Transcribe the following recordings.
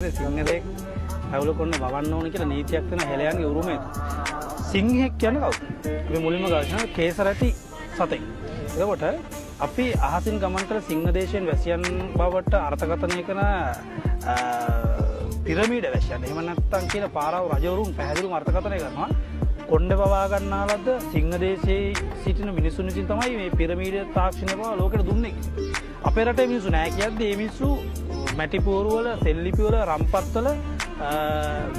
පස්සේ සිංහලෙක් රැවුල කොන්න වවන්න ඕන කියලා නීතියක් තියෙන හෙළයන්ගේ උරුමය. සිංහෙක් කියන්නේ කවුද? අපි මුලින්ම ගාශන කේසරැටි සතෙක්. එතකොට අපි අහසින් ගමන් කළ සිංහ දේශයෙන් වැසියන් බවට අර්ථකථනය කරන පිරමීඩ වැසියන්. එහෙම නැත්නම් කියන පාරාව රජවරුන් පැහැදිලිවම අර්ථකථනය කරනවා. කොණ්ඩ පවා ගන්නාලද සිංහ දේශයේ සිටින මිනිසුන් විසින් තමයි මේ පිරමීඩ තාක්ෂණය බව ලෝකෙට දුන්නේ. අපේ රටේ මිනිස්සු නෑ කියද්දී මේ මිනිස්සු මැටි පුවරුවල, සෙල්ලිපිවල, රම්පත්වල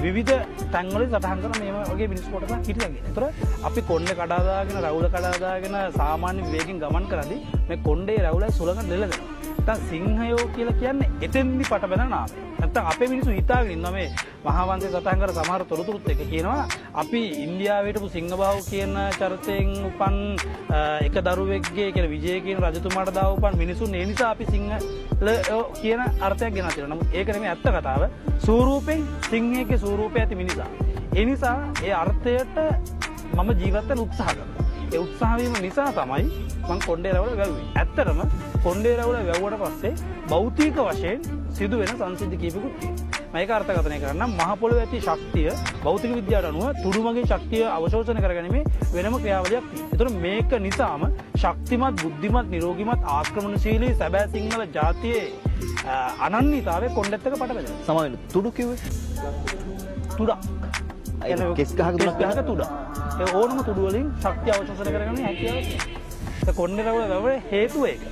විවිධ තැන්වලින් සටහන් කරන මේ වගේ මිනිස්සු කොටසක් හිටියා කියන. ඒතර අපි කොණ්ඩේ කඩා දාගෙන, රැවුල කඩා දාගෙන සාමාන්‍ය විවේකයෙන් ගමන් කරද්දී මේ කොණ්ඩේ රැවුලයි සුළඟ දෙලදෙනවා. නැත්නම් සිංහයෝ කියලා කියන්නේ එතෙන්දි පට බැන නාමය. නැත්නම් අපේ මිනිස්සු හිතාගෙන ඉන්නවා මේ මහාවංශයේ සටහන් කර සමහර තොරතුරුත් එක කියනවා අපි ඉන්දියාවේ හිටපු සිංහබාහු කියන චරිතයෙන් උපන් එක දරුවෙක්ගේ කියලා විජය කියන රජතුමාට දාව උපන් මිනිසුන් ඒ නිසා අපි සිංහල කියන අර්ථයක් ගෙනත් තියෙනවා. නමුත් ඒක නෙමෙයි ඇත්ත කතාව. ස්වරූපෙන් සිංහයේ ස්වරූපය ඇති මිනිසා. ඒ නිසා ඒ අර්ථයට මම ජීවත් වෙන්න උත්සාහ කරනවා. ඒ උත්සාහ වීම නිසා තමයි මම කොණ්ඩේ රැවුල වැව්වේ. ඇත්තටම කොණ්ඩේ රැවුල වැව්වට පස්සේ භෞතික වශයෙන් සිදුවෙන සංසිද්ධි කීපෙකුත් තියෙනවා. මම ඒක අර්ථකථනය කරන්නම්. මහ පොළොවේ ඇති ශක්තිය භෞතික විද්‍යාවට අනුව තුඩුමගින් ශක්තිය අවශෝෂණය කරගැනීමේ වෙනම ක්‍රියාවලියක් තියෙනවා. ඒතර මේක නිසාම ශක්තිමත්, බුද්ධිමත්, නිරෝගීමත්, ආක්‍රමණශීලී සැබෑ සිංහල ජාතියේ අනන්‍යතාවය කොණ්ඩෙත් එක පට බැඳෙනවා. සමාවෙන්න තුඩු කිව්වේ තුඩක්. කෙස් ගහක තුඩක්. ඒ ඕනම තුඩු වලින් ශක්තිය අවශෝෂණය කරගන්න හැකියාව තියෙනවා. කොණ්ඩේ රැවුල වැව්වේ හේතුව ඒක.